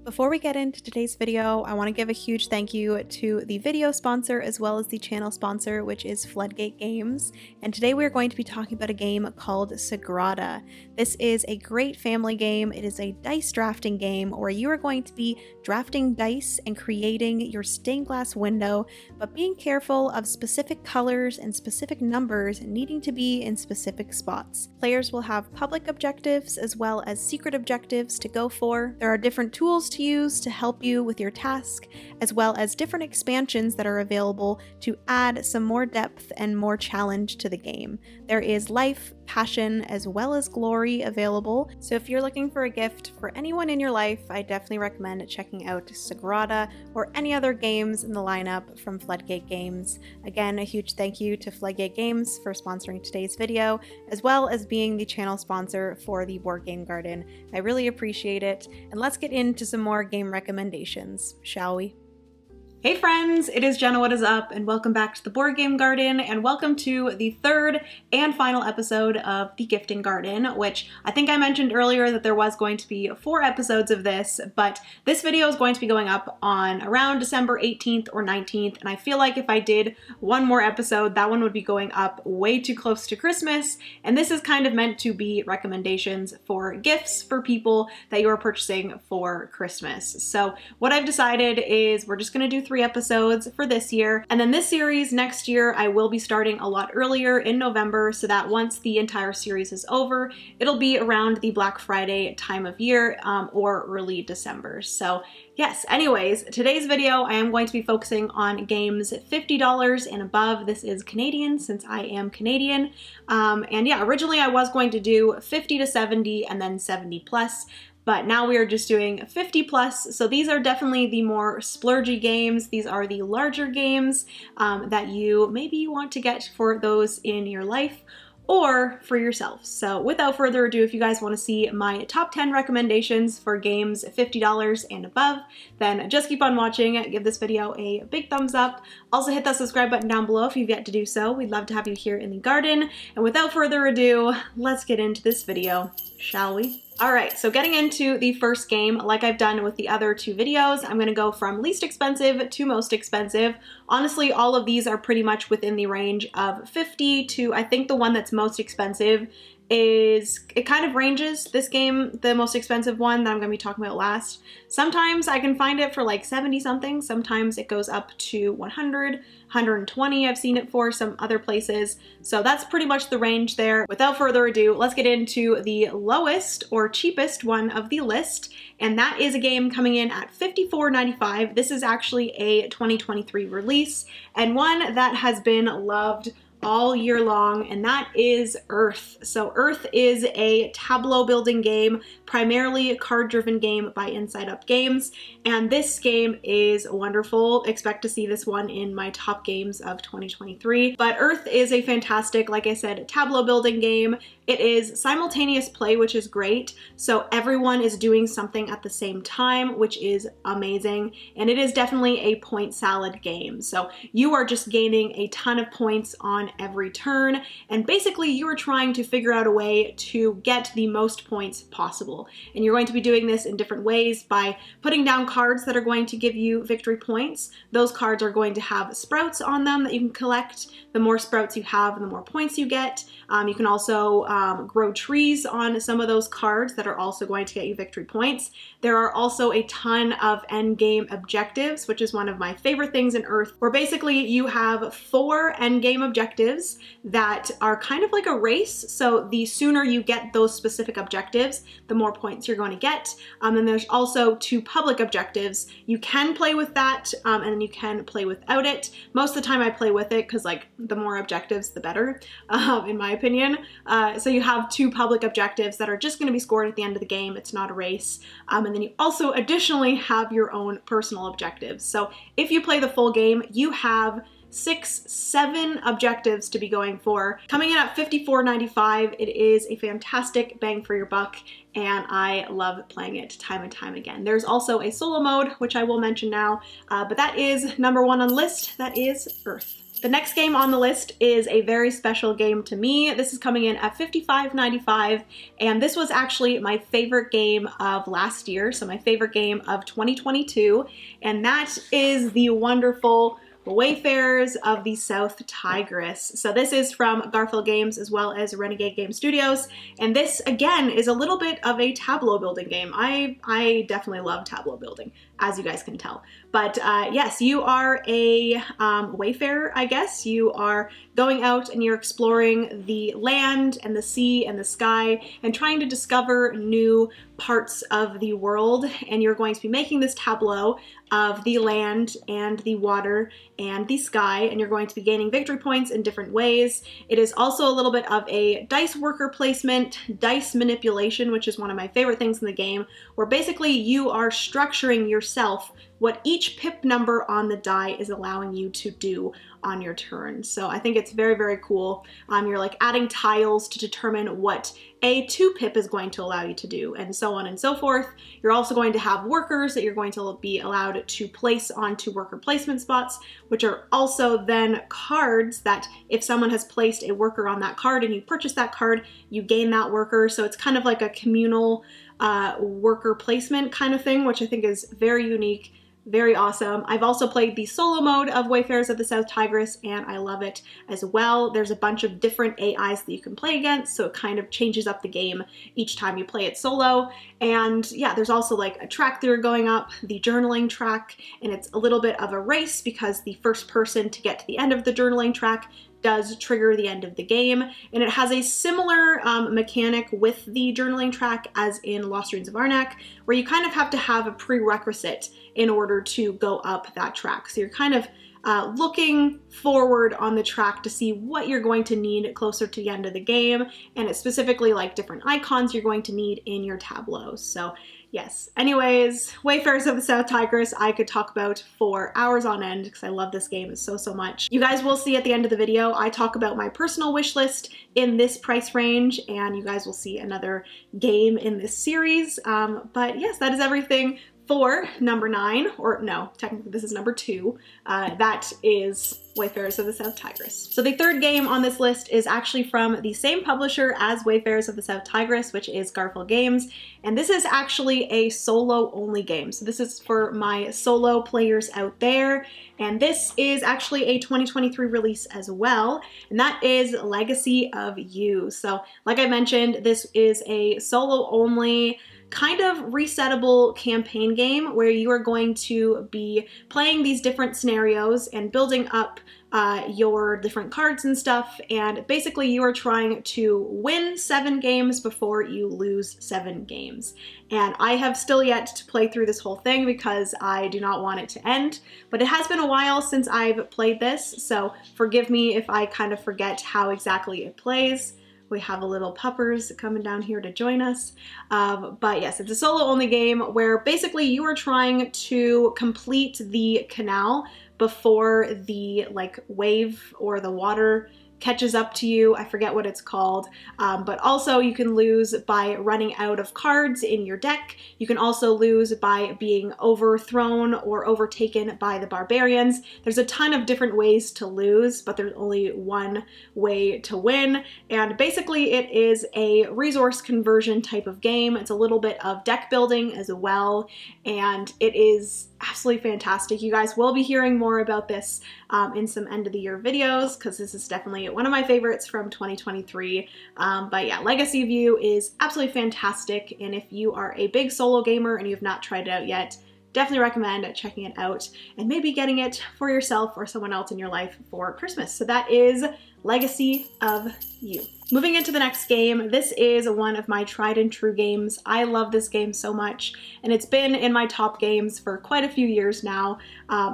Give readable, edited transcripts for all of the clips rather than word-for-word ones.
Before we get into today's video, I want to give a huge thank you to the video sponsor as well as the channel sponsor, which is Floodgate Games. And today we are going to be talking about a game called SPACCCCEEEE. This is a great family game. It is a dice drafting game where you are going to be drafting dice and creating your stained glass window, but being careful of specific colors and specific numbers needing to be in specific spots. Players will have public objectives as well as secret objectives to go for. There are different tools to use to help you with your task, as well as different expansions that are available to add some more depth and more challenge to the game. There is life, passion, as well as glory available. So if you're looking for a gift for anyone in your life, I definitely recommend checking out SPACCCCEEEE or any other games in the lineup from Floodgate Games. Again, a huge thank you to Floodgate Games for sponsoring today's video, as well as being the channel sponsor for the Board Game Garden. I really appreciate it, and let's get into some more game recommendations, shall we? Hey friends, it is Jenna, what is up, and welcome back to the Board Game Garden, and welcome to the third and final episode of the Gifting Garden, which I think I mentioned earlier that there was going to be 4 episodes of this, but this video is going to be going up on around December 18th or 19th, and I feel like if I did one more episode, that one would be going up way too close to Christmas, and this is kind of meant to be recommendations for gifts for people that you are purchasing for Christmas. So what I've decided is we're just going to do 3 episodes for this year, and then this series next year I will be starting a lot earlier in November, so that once the entire series is over, it'll be around the Black Friday time of year or early December. So yes, anyways, today's video I am going to be focusing on games $50 and above. This is Canadian since I am Canadian. And yeah, originally I was going to do 50 to 70 and then 70 plus. But now we are just doing 50 plus, so these are definitely the more splurgy games. These are the larger games that you maybe want to get for those in your life or for yourself. So without further ado, if you guys want to see my top 10 recommendations for games $50 and above, then just keep on watching. Give this video a big thumbs up. Also hit that subscribe button down below if you've yet to do so. We'd love to have you here in the garden. And without further ado, let's get into this video, shall we? Alright, so getting into the first game, like I've done with the other 2 videos, I'm going to go from least expensive to most expensive. Honestly, all of these are pretty much within the range of 50 to, I think the one that's most expensive is, it kind of ranges, this game, the most expensive one that I'm going to be talking about last. Sometimes I can find it for like 70 something, sometimes it goes up to 100, 120 I've seen it for some other places, so that's pretty much the range there. Without further ado, let's get into the lowest or cheapest one of the list, and that is a game coming in at $54.95. This is actually a 2023 release, and one that has been loved all year long, and that is Earth. So Earth is a tableau building game, primarily a card-driven game by Inside Up Games, and this game is wonderful. Expect to see this one in my top games of 2023. But Earth is a fantastic, like I said, tableau building game. It is simultaneous play, which is great, so everyone is doing something at the same time, which is amazing, and it is definitely a point salad game. So you are just gaining a ton of points on every turn, and basically you are trying to figure out a way to get the most points possible. And you're going to be doing this in different ways by putting down cards that are going to give you victory points. Those cards are going to have sprouts on them that you can collect. The more sprouts you have, the more points you get. You can also grow trees on some of those cards that are also going to get you victory points. There are also a ton of end game objectives, which is one of my favorite things in Earth, where basically you have 4 end game objectives that are kind of like a race. So the sooner you get those specific objectives, the more points you're going to get. And there's also 2 public objectives. You can play with that, and then you can play without it. Most of the time I play with it because like the more objectives, the better, in my opinion. So you have 2 public objectives that are just going to be scored at the end of the game. It's not a race. And then you also additionally have your own personal objectives. So if you play the full game, you have 6, 7 objectives to be going for. Coming in at $54.95, it is a fantastic bang for your buck, and I love playing it time and time again. There's also a solo mode, which I will mention now, but that is number 1 on the list. That is Earth. The next game on the list is a very special game to me. This is coming in at $55.95, and this was actually my favorite game of last year, so my favorite game of 2022, and that is the wonderful Wayfarers of the South Tigris. So this is from Garfield Games as well as Renegade Game Studios, and this again is a little bit of a tableau building game. I definitely love tableau building, as you guys can tell. But yes, you are a wayfarer, I guess. You are going out and you're exploring the land and the sea and the sky and trying to discover new parts of the world, and you're going to be making this tableau of the land and the water and the sky, and you're going to be gaining victory points in different ways. It is also a little bit of a dice worker placement, dice manipulation, which is one of my favorite things in the game, where basically you are structuring yourself what each pip number on the die is allowing you to do on your turn. So I think it's very, very cool. You're like adding tiles to determine what a 2 pip is going to allow you to do, and so on and so forth. You're also going to have workers that you're going to be allowed to place onto worker placement spots, which are also then cards that if someone has placed a worker on that card and you purchase that card, you gain that worker. So it's kind of like a communal worker placement kind of thing, which I think is very unique. Very awesome. I've also played the solo mode of Wayfarers of the South Tigris, and I love it as well. There's a bunch of different AIs that you can play against, so it kind of changes up the game each time you play it solo. And yeah, there's also like a track that you're going up, the journaling track, and it's a little bit of a race because the first person to get to the end of the journaling track does trigger the end of the game, and it has a similar mechanic with the journaling track as in Lost Ruins of Arnak, where you kind of have to have a prerequisite in order to go up that track. So you're kind of looking forward on the track to see what you're going to need closer to the end of the game, and it's specifically like different icons you're going to need in your tableaus. So yes. Anyways, Wayfarers of the South Tigris, I could talk about for hours on end because I love this game so much. You guys will see at the end of the video, I talk about my personal wish list in this price range, and you guys will see another game in this series. But yes, that is everything for number 9, or no, technically this is number 2. That is Wayfarers of the South Tigris. So the third game on this list is actually from the same publisher as Wayfarers of the South Tigris, which is Garfield Games, and this is actually a solo only game. So this is for my solo players out there, and this is actually a 2023 release as well, and that is Legacy of You. So like I mentioned, this is a solo only kind of resettable campaign game where you are going to be playing these different scenarios and building up your different cards and stuff, and basically you are trying to win 7 games before you lose 7 games. And I have still yet to play through this whole thing because I do not want it to end, but it has been a while since I've played this, so forgive me if I kind of forget how exactly it plays. We have a little puppers coming down here to join us. But yes, it's a solo only game where basically you are trying to complete the canal before the like wave or the water catches up to you. I forget what it's called, but also you can lose by running out of cards in your deck. You can also lose by being overthrown or overtaken by the barbarians. There's a ton of different ways to lose, but there's only one way to win. And basically it is a resource conversion type of game. It's a little bit of deck building as well, and it is absolutely fantastic. You guys will be hearing more about this in some end of the year videos because this is definitely one of my favorites from 2023. But yeah, Legacy of You is absolutely fantastic, and if you are a big solo gamer and you have not tried it out yet, definitely recommend checking it out and maybe getting it for yourself or someone else in your life for Christmas. So that is Legacy of You. Moving into the next game, this is one of my tried and true games. I love this game so much, and it's been in my top games for quite a few years now.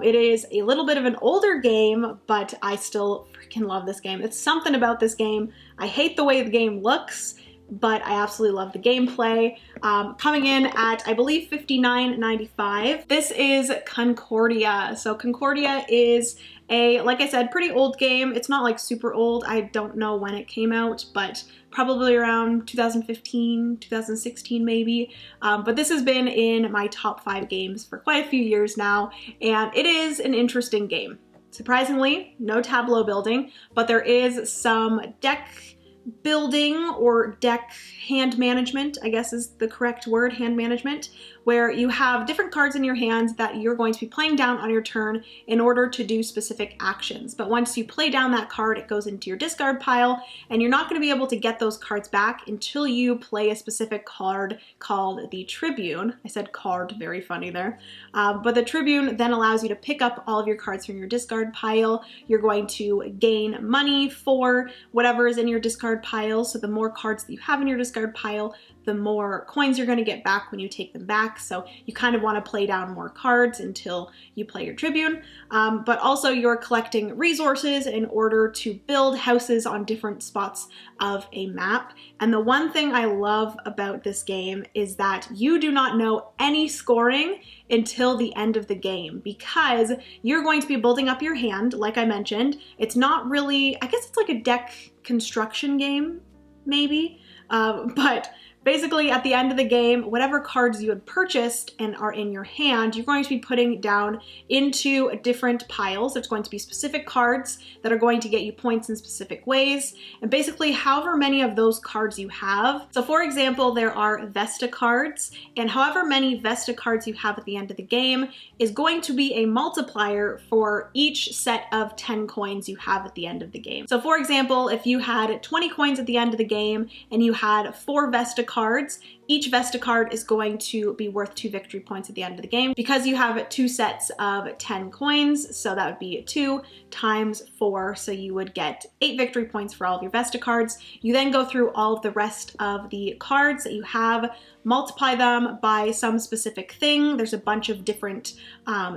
It is a little bit of an older game, but I still freaking love this game. It's something about this game. I hate the way the game looks, but I absolutely love the gameplay. Coming in at, I believe, $59.95. This is Concordia. So Concordia is a, like I said, pretty old game. It's not like super old. I don't know when it came out, but probably around 2015, 2016 maybe. But this has been in my top 5 games for quite a few years now, and it is an interesting game. Surprisingly, no tableau building, but there is some deck building or deck hand management, I guess is the correct word, hand management, where you have different cards in your hands that you're going to be playing down on your turn in order to do specific actions. But once you play down that card, it goes into your discard pile, and you're not going to be able to get those cards back until you play a specific card called the Tribune. I said card, very funny there. But the Tribune then allows you to pick up all of your cards from your discard pile. You're going to gain money for whatever is in your discard pile. So the more cards that you have in your discard pile, the more coins you're going to get back when you take them back. So you kind of want to play down more cards until you play your Tribune. But also you're collecting resources in order to build houses on different spots of a map. And the one thing I love about this game is that you do not know any scoring until the end of the game, because you're going to be building up your hand, like I mentioned. It's not really, I guess it's like a deck construction game, maybe, but basically, at the end of the game, whatever cards you had purchased and are in your hand, you're going to be putting down into different piles. There's going to be specific cards that are going to get you points in specific ways, and basically however many of those cards you have. So for example, there are Vesta cards, and however many Vesta cards you have at the end of the game is going to be a multiplier for each set of 10 coins you have at the end of the game. So for example, if you had 20 coins at the end of the game and you had 4 Vesta cards, each Vesta card is going to be worth 2 victory points at the end of the game because you have 2 sets of 10 coins. So that would be 2 times 4. So you would get 8 victory points for all of your Vesta cards. You then go through all of the rest of the cards that you have, multiply them by some specific thing. There's a bunch of different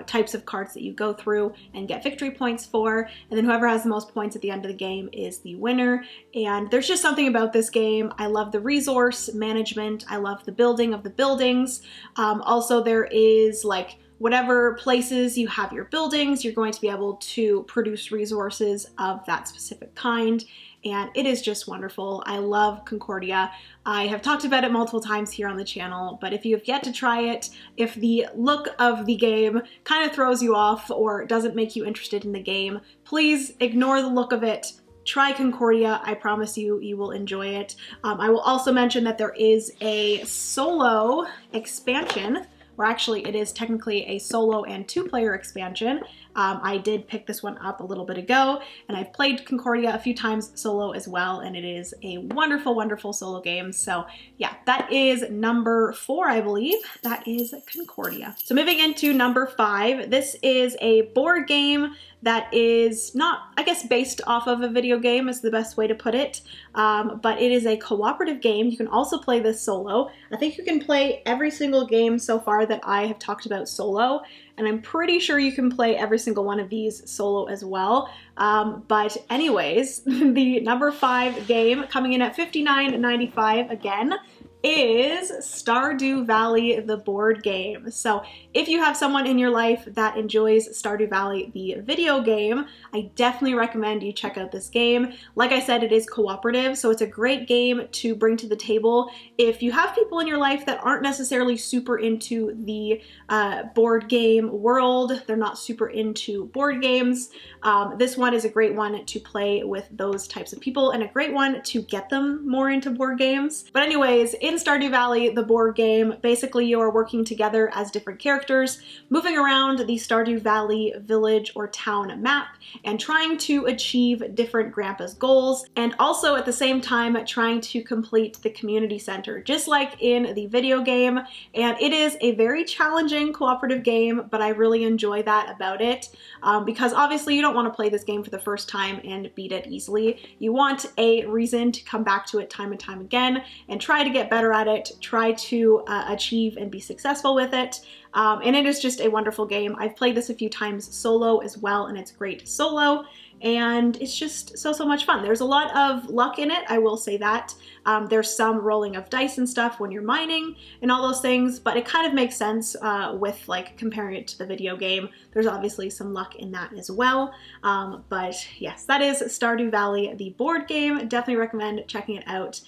types of cards that you go through and get victory points for. And then whoever has the most points at the end of the game is the winner. And there's just something about this game. I love the resource management. I love the building of the buildings. Also, there is like whatever places you have your buildings, you're going to be able to produce resources of that specific kind. And it is just wonderful. I love Concordia. I have talked about it multiple times here on the channel, but if you have yet to try it, if the look of the game kind of throws you off or doesn't make you interested in the game, please ignore the look of it. Try Concordia. I promise you, you will enjoy it. I will also mention that there is a solo expansion, or actually it is technically a solo and 2-player expansion. I did pick this one up a little bit ago, and I've played Concordia a few times solo as well, and it is a wonderful, wonderful solo game. So yeah, that is number 4, I believe. That is Concordia. So moving into number 5, this is a board game that is not, I guess, based off of a video game is the best way to put it, but it is a cooperative game. You can also play this solo. I think you can play every single game so far that I have talked about solo, and I'm pretty sure you can play every single one of these solo as well. But anyways, the number 5 game coming in at $59.95 again is Stardew Valley, the board game. So if you have someone in your life that enjoys Stardew Valley, the video game, I definitely recommend you check out this game. Like I said, it is cooperative, so it's a great game to bring to the table. If you have people in your life that aren't necessarily super into the board game world, they're not super into board games, this one is a great one to play with those types of people and a great one to get them more into board games. But anyways, in Stardew Valley, the board game, basically you are working together as different characters, moving around the Stardew Valley village or town map and trying to achieve different grandpa's goals, and also at the same time trying to complete the community center, just like in the video game. And it is a very challenging cooperative game, but I really enjoy that about it, because obviously you don't want to play this game for the first time and beat it easily. You want a reason to come back to it time and time again and try to get better at it, try to achieve and be successful with it. And it is just a wonderful game. I've played this a few times solo as well, and it's great solo. And it's just so much fun. There's a lot of luck in it, I will say that. There's some rolling of dice and stuff when you're mining and all those things, but it kind of makes sense with like comparing it to the video game. There's obviously some luck in that as well. But yes, that is Stardew Valley, the board game. Definitely recommend checking it out.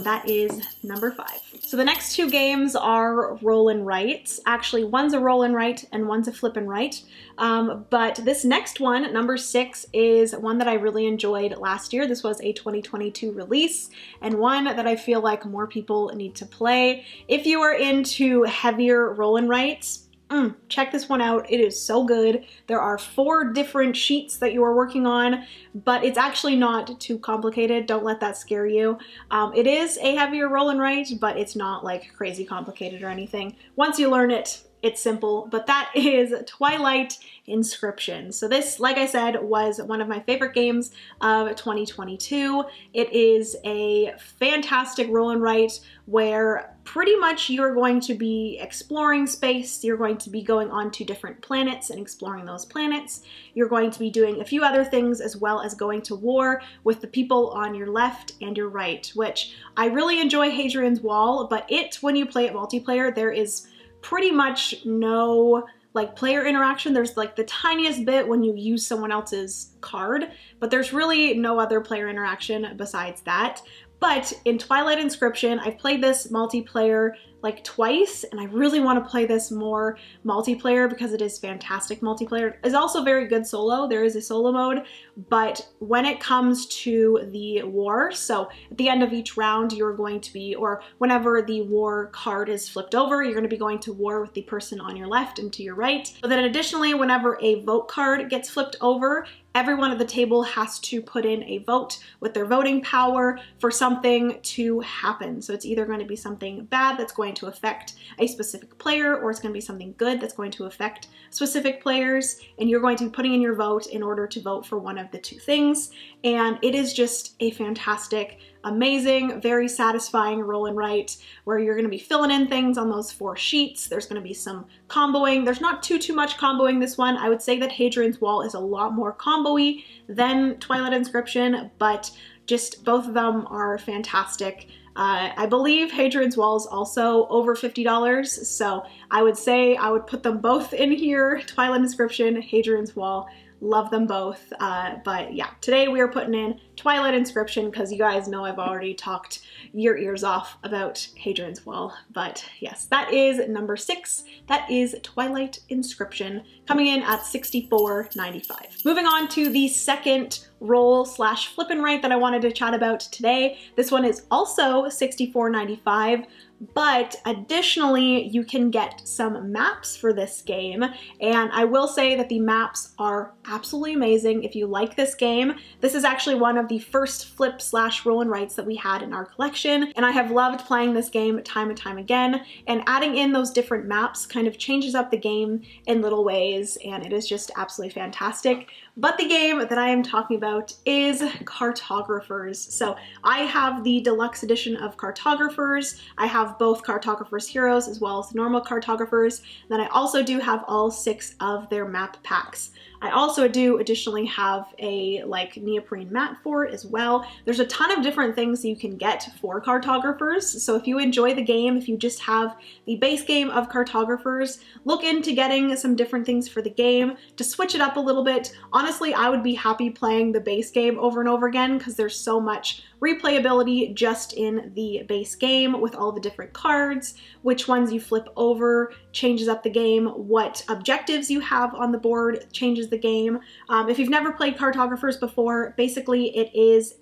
That is number 5. So the next 2 games are roll and write. Actually, one's a roll and write and one's a flip and write. But this next one, number 6, is one that I really enjoyed last year. This was a 2022 release and one that I feel like more people need to play. If you are into heavier roll and writes, check this one out. It is so good. There are 4 different sheets that you are working on, but it's actually not too complicated. Don't let that scare you. It is a heavier roll and write, but it's not like crazy complicated or anything. Once you learn it, it's simple, but that is Twilight Inscription. So this, like I said, was one of my favorite games of 2022. It is a fantastic roll and write where pretty much you're going to be exploring space. You're going to be going on to different planets and exploring those planets. You're going to be doing a few other things as well as going to war with the people on your left and your right, which I really enjoy Hadrian's Wall, but when you play it multiplayer, there is pretty much no like player interaction. There's like the tiniest bit when you use someone else's card, but there's really no other player interaction besides that. But in Twilight Inscription, I've played this multiplayer like twice, and I really want to play this more multiplayer because it is fantastic multiplayer. It's also very good solo. There is a solo mode, but when it comes to the war, so at the end of each round, you're going to be, or whenever the war card is flipped over, you're going to be going to war with the person on your left and to your right. But then additionally, whenever a vote card gets flipped over, everyone at the table has to put in a vote with their voting power for something to happen. So it's either going to be something bad that's going to affect a specific player, or it's going to be something good that's going to affect specific players, and you're going to be putting in your vote in order to vote for one of the 2 things. And it is just a fantastic, amazing, very satisfying roll and write where you're going to be filling in things on those 4 sheets. There's going to be some comboing. There's not too much comboing this one. I would say that Hadrian's Wall is a lot more combo-y than Twilight Inscription, but just both of them are fantastic. I believe Hadrian's Wall is also over $50, so I would say I would put them both in here. Twilight Inscription, Hadrian's Wall. Love them both. But yeah, today we are putting in Twilight Inscription because you guys know I've already talked your ears off about Hadrian's Wall. But yes, that is number 6. That is Twilight Inscription, coming in at $64.95. Moving on to the second roll/flip and write that I wanted to chat about today. This one is also $64.95. But additionally, you can get some maps for this game, and I will say that the maps are absolutely amazing. If you like this game, this is actually one of the first flip/roll and writes that we had in our collection, and I have loved playing this game time and time again, and adding in those different maps kind of changes up the game in little ways, and it is just absolutely fantastic. But the game that I am talking about is Cartographers. So I have the deluxe edition of Cartographers. I have both Cartographers Heroes as well as normal Cartographers. Then I also do have all 6 of their map packs. I also do additionally have a like neoprene mat for it as well. There's a ton of different things you can get for Cartographers. So if you enjoy the game, if you just have the base game of Cartographers, look into getting some different things for the game to switch it up a little bit. Honestly, I would be happy playing the base game over and over again because there's so much replayability just in the base game with all the different cards, which ones you flip over changes up the game, what objectives you have on the board changes the game. If you've never played Cartographers before, basically it is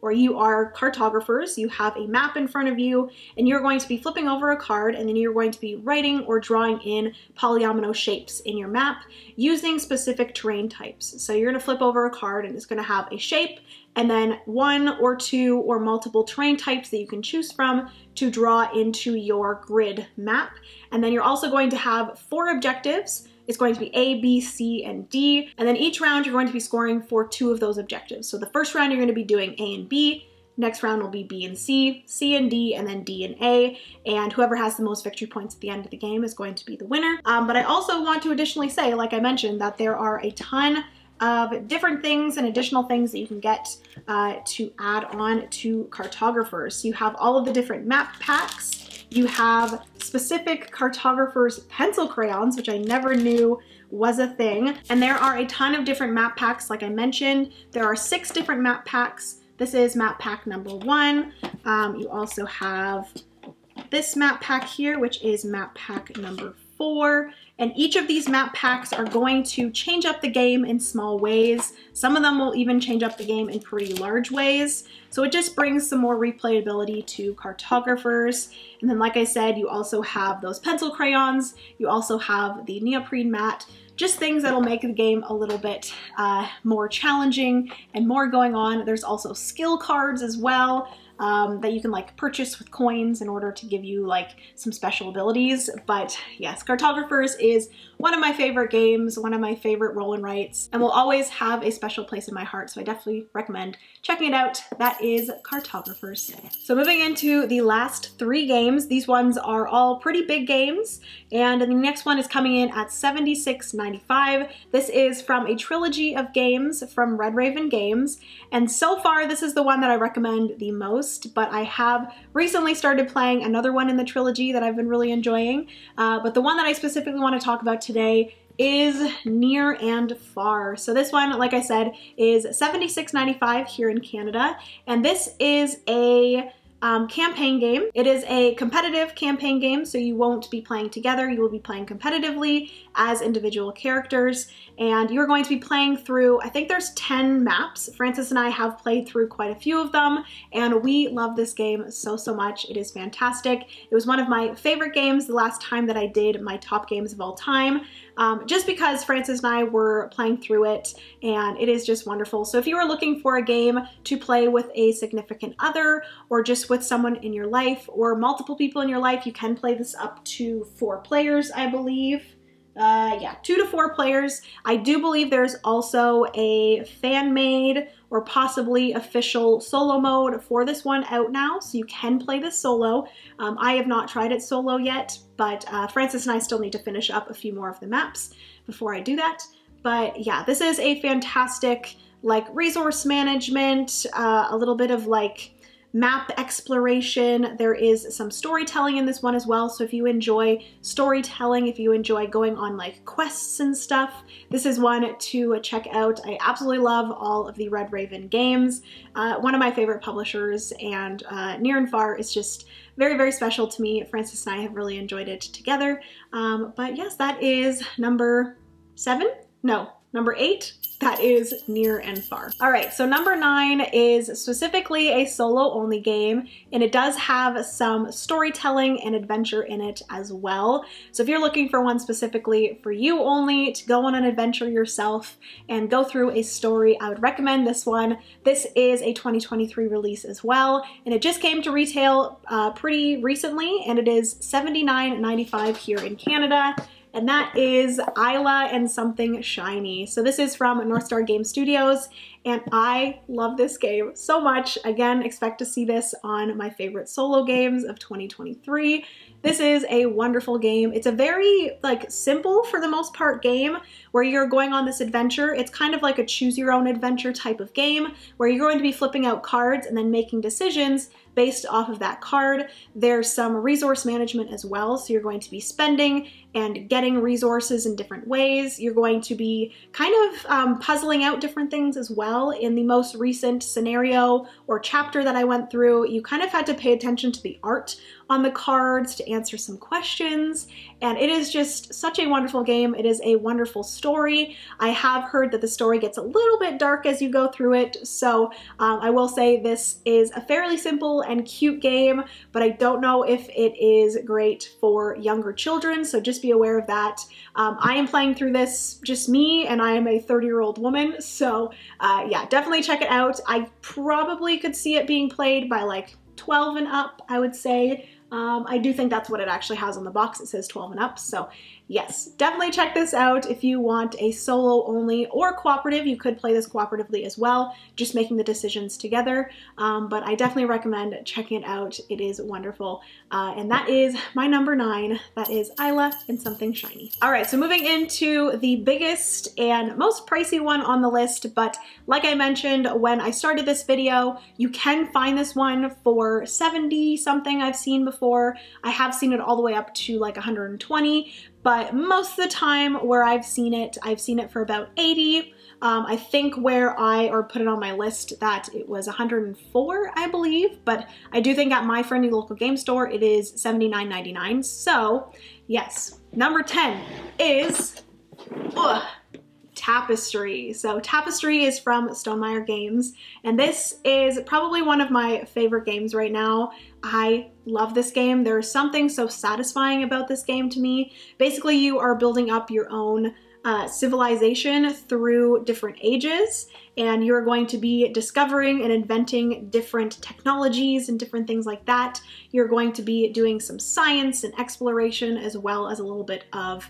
you are cartographers, you have a map in front of you, and you're going to be flipping over a card, and then you're going to be writing or drawing in polyomino shapes in your map using specific terrain types. So you're going to flip over a card and it's going to have a shape, and then 1 or 2 or multiple terrain types that you can choose from to draw into your grid map. And then you're also going to have 4 objectives. It's going to be A, B, C, and D. And then each round you're going to be scoring for 2 of those objectives. So the first round you're going to be doing A and B. Next round will be B and C, C and D, and then D and A. And whoever has the most victory points at the end of the game is going to be the winner. But I also want to additionally say, like I mentioned, that there are a ton of different things and additional things that you can get to add on to cartographers. You have all of the different map packs. You have specific cartographers pencil crayons, which I never knew was a thing. And there are a ton of different map packs. Like I mentioned, there are 6 different map packs. This is map pack number 1. You also have this map pack here, which is map pack number 4. And each of these map packs are going to change up the game in small ways. Some of them will even change up the game in pretty large ways. So it just brings some more replayability to cartographers. And then, like I said, you also have those pencil crayons. You also have the neoprene mat. Just things that'll make the game a little bit more challenging and more going on. There's also skill cards as well. That you can like purchase with coins in order to give you like some special abilities. But yes, Cartographers is one of my favorite games, one of my favorite roll and writes, and will always have a special place in my heart. So I definitely recommend checking it out. That is Cartographers. So moving into the last 3 games, these ones are all pretty big games. And the next one is coming in at $76.95. This is from a trilogy of games from Red Raven Games. And so far, this is the one that I recommend the most, but I have recently started playing another one in the trilogy that I've been really enjoying. But the one that I specifically want to talk about today is Near and Far. So this one, like I said, is $76.95 here in Canada. And this is a campaign game. It is a competitive campaign game, so you won't be playing together. You will be playing competitively as individual characters, and you're going to be playing through, I think there's 10 maps. Francis and I have played through quite a few of them, and we love this game so much. It is fantastic. It was one of my favorite games the last time that I did my top games of all time, just because Francis and I were playing through it, and it is just wonderful. So if you are looking for a game to play with a significant other, or just with someone in your life, or multiple people in your life, you can play this up to 4 players, I believe. Yeah, 2 to 4 players. I do believe there's also a fan-made or possibly official solo mode for this one out now, so you can play this solo. I have not tried it solo yet, but Francis and I still need to finish up a few more of the maps before I do that. But yeah, this is a fantastic like resource management, a little bit of like map exploration. There is some storytelling in this one as well. So if you enjoy storytelling, if you enjoy going on like quests and stuff, this is one to check out. I absolutely love all of the Red Raven games. One of my favorite publishers, and Near and Far is just very special to me. Francis and I have really enjoyed it together. But yes, that is number 7? No, number 8. That is Near and Far. All right, so number 9 is specifically a solo-only game, and it does have some storytelling and adventure in it as well. So if you're looking for one specifically for you only, to go on an adventure yourself and go through a story, I would recommend this one. This is a 2023 release as well, and it just came to retail pretty recently, and it is $79.95 here in Canada. And that is Isla and Something Shiny. So this is from North Star Game Studios, and I love this game so much. Again, expect to see this on my favorite solo games of 2023. This is a wonderful game. It's a very like simple, for the most part, game where you're going on this adventure. It's kind of like a choose your own adventure type of game where you're going to be flipping out cards and then making decisions based off of that card. There's some resource management as well, so you're going to be spending and getting resources in different ways. You're going to be kind of puzzling out different things as well. In the most recent scenario or chapter that I went through, you kind of had to pay attention to the art on the cards to answer some questions, and it is just such a wonderful game. It is a wonderful story. I have heard that the story gets a little bit dark as you go through it, so I will say this is a fairly simple and cute game, but I don't know if it is great for younger children, so just be aware of that. I am playing through this, just me, and I am a 30-year-old woman, so yeah, definitely check it out. I probably could see it being played by like 12 and up, I would say. I do think that's what it actually has on the box. It says 12 and up, so yes, definitely check this out if you want a solo only or cooperative. You could play this cooperatively as well, just making the decisions together. But I definitely recommend checking it out. It is wonderful. And that is my number 9. That is Isla and Something Shiny. All right, so moving into the biggest and most pricey one on the list, but like I mentioned when I started this video, you can find this one for 70 something I've seen before. I have seen it all the way up to like 120, but most of the time where I've seen it for about 80. I think or put it on my list that it was 104, I believe, but I do think at my friendly local game store it is $79.99. So yes, number 10 is Tapestry. So Tapestry is from Stonemaier Games, and this is probably one of my favorite games right now. I love this game. There's something so satisfying about this game to me. Basically, you are building up your own civilization through different ages, and you're going to be discovering and inventing different technologies and different things like that. You're going to be doing some science and exploration as well as a little bit of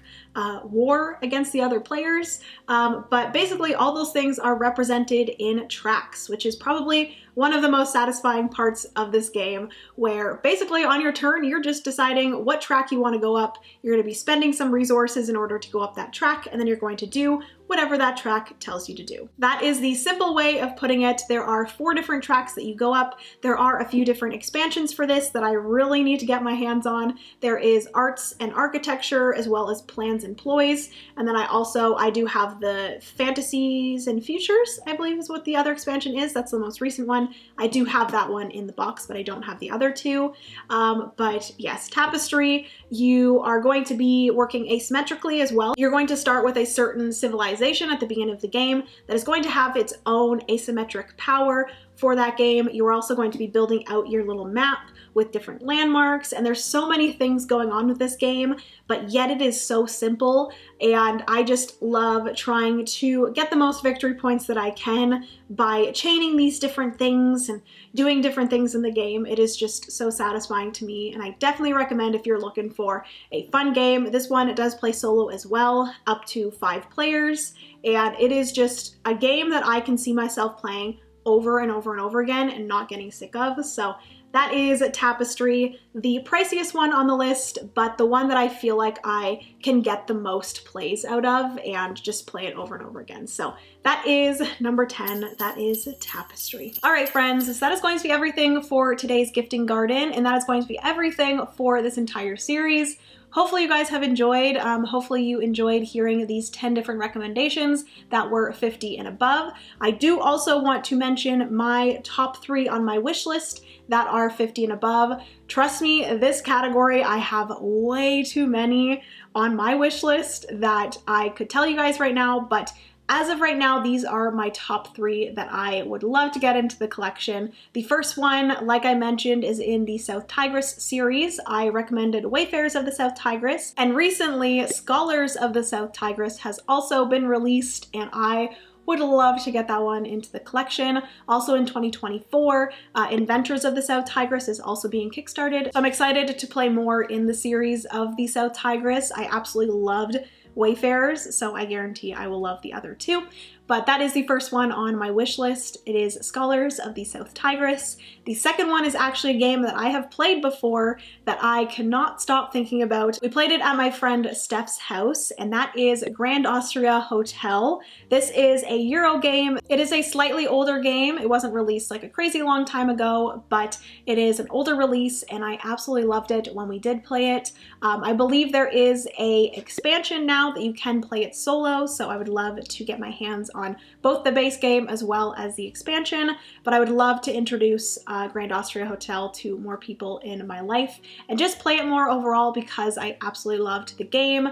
war against the other players. But basically all those things are represented in tracks, which is probably one of the most satisfying parts of this game, where basically on your turn, you're just deciding what track you want to go up. You're going to be spending some resources in order to go up that track, and then you're going to do whatever that track tells you to do. That is the simple way of putting it. There are 4 different tracks that you go up. There are a few different expansions for this that I really need to get my hands on. There is arts and architecture, as well as plans and ploys. And then I do have the fantasies and futures, I believe is what the other expansion is. That's the most recent one. I do have that one in the box, but I don't have the other 2. But yes, Tapestry, you are going to be working asymmetrically as well. You're going to start with a certain civilization at the beginning of the game that is going to have its own asymmetric power for that game. You're also going to be building out your little map with different landmarks, and there's so many things going on with this game, but yet it is so simple, and I just love trying to get the most victory points that I can by chaining these different things and doing different things in the game. It is just so satisfying to me, and I definitely recommend if you're looking for a fun game. This one, it does play solo as well, up to 5 players, and it is just a game that I can see myself playing over and over and over again and not getting sick of. So that is Tapestry, the priciest one on the list, but the one that I feel like I can get the most plays out of and just play it over and over again. So that is number 10, that is Tapestry. All right, friends, so that is going to be everything for today's gifting garden, and that is going to be everything for this entire series. Hopefully you guys have enjoyed. Hopefully you enjoyed hearing these 10 different recommendations that were 50 and above. I do also want to mention my top 3 on my wish list that are 50 and above. Trust me, this category, I have way too many on my wish list that I could tell you guys right now, but as of right now, these are my top 3 that I would love to get into the collection. The first one, like I mentioned, is in the South Tigris series. I recommended Wayfarers of the South Tigris, and recently Scholars of the South Tigris has also been released, and I would love to get that one into the collection. Also in 2024, Inventors of the South Tigris is also being kickstarted. So I'm excited to play more in the series of the South Tigris. I absolutely loved Wayfarers, so I guarantee I will love the other 2. But that is the first one on my wish list. It is Scholars of the South Tigris. The second one is actually a game that I have played before that I cannot stop thinking about. We played it at my friend Steph's house, and that is Grand Austria Hotel. This is a Euro game. It is a slightly older game. It wasn't released like a crazy long time ago, but it is an older release, and I absolutely loved it when we did play it. I believe there is a expansion now that you can play it solo, so I would love to get my hands on both the base game as well as the expansion, but I would love to introduce Grand Austria Hotel to more people in my life and just play it more overall because I absolutely loved the game.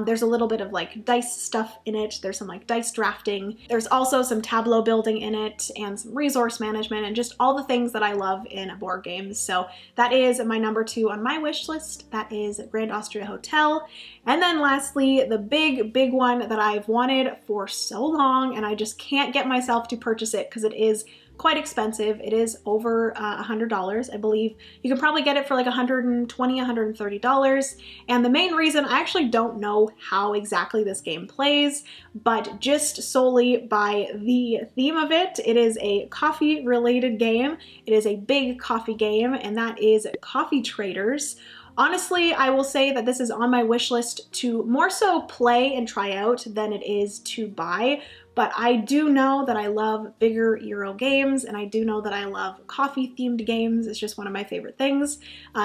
There's a little bit of like dice stuff in it. There's some like dice drafting. There's also some tableau building in it and some resource management and just all the things that I love in board games. So that is my number 2 on my wish list. That is Grand Austria Hotel. And then lastly, the big one that I've wanted for so long and I just can't get myself to purchase it because it is quite expensive. It is over $100. I believe you can probably get it for like $120, $130. And the main reason, I actually don't know how exactly this game plays, but just solely by the theme of it, it is a coffee related game. It is a big coffee game, and that is Coffee Traders. Honestly, I will say that this is on my wish list to more so play and try out than it is to buy. But I do know that I love bigger Euro games, and I do know that I love coffee-themed games. It's just one of my favorite things.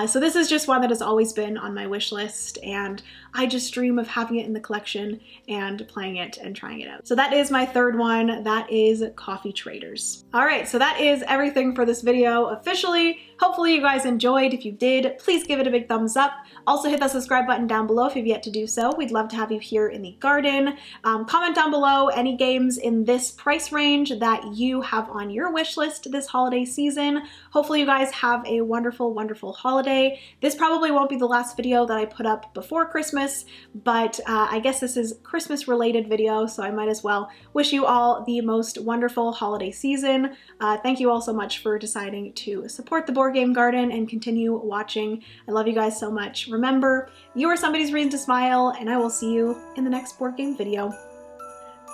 So this is just one that has always been on my wish list, and I just dream of having it in the collection and playing it and trying it out. So that is my third one. That is Coffee Traders. All right, so that is everything for this video officially. Hopefully you guys enjoyed. If you did, please give it a big thumbs up. Also hit that subscribe button down below if you've yet to do so. We'd love to have you here in the garden. Comment down below any games in this price range that you have on your wish list this holiday season. Hopefully you guys have a wonderful, wonderful holiday. This probably won't be the last video that I put up before Christmas, but I guess this is Christmas related video, so I might as well wish you all the most wonderful holiday season. Thank you all so much for deciding to support the Board Game Garden and continue watching. I love you guys so much. Remember, you are somebody's reason to smile, and I will see you in the next board game video.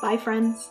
Bye, friends.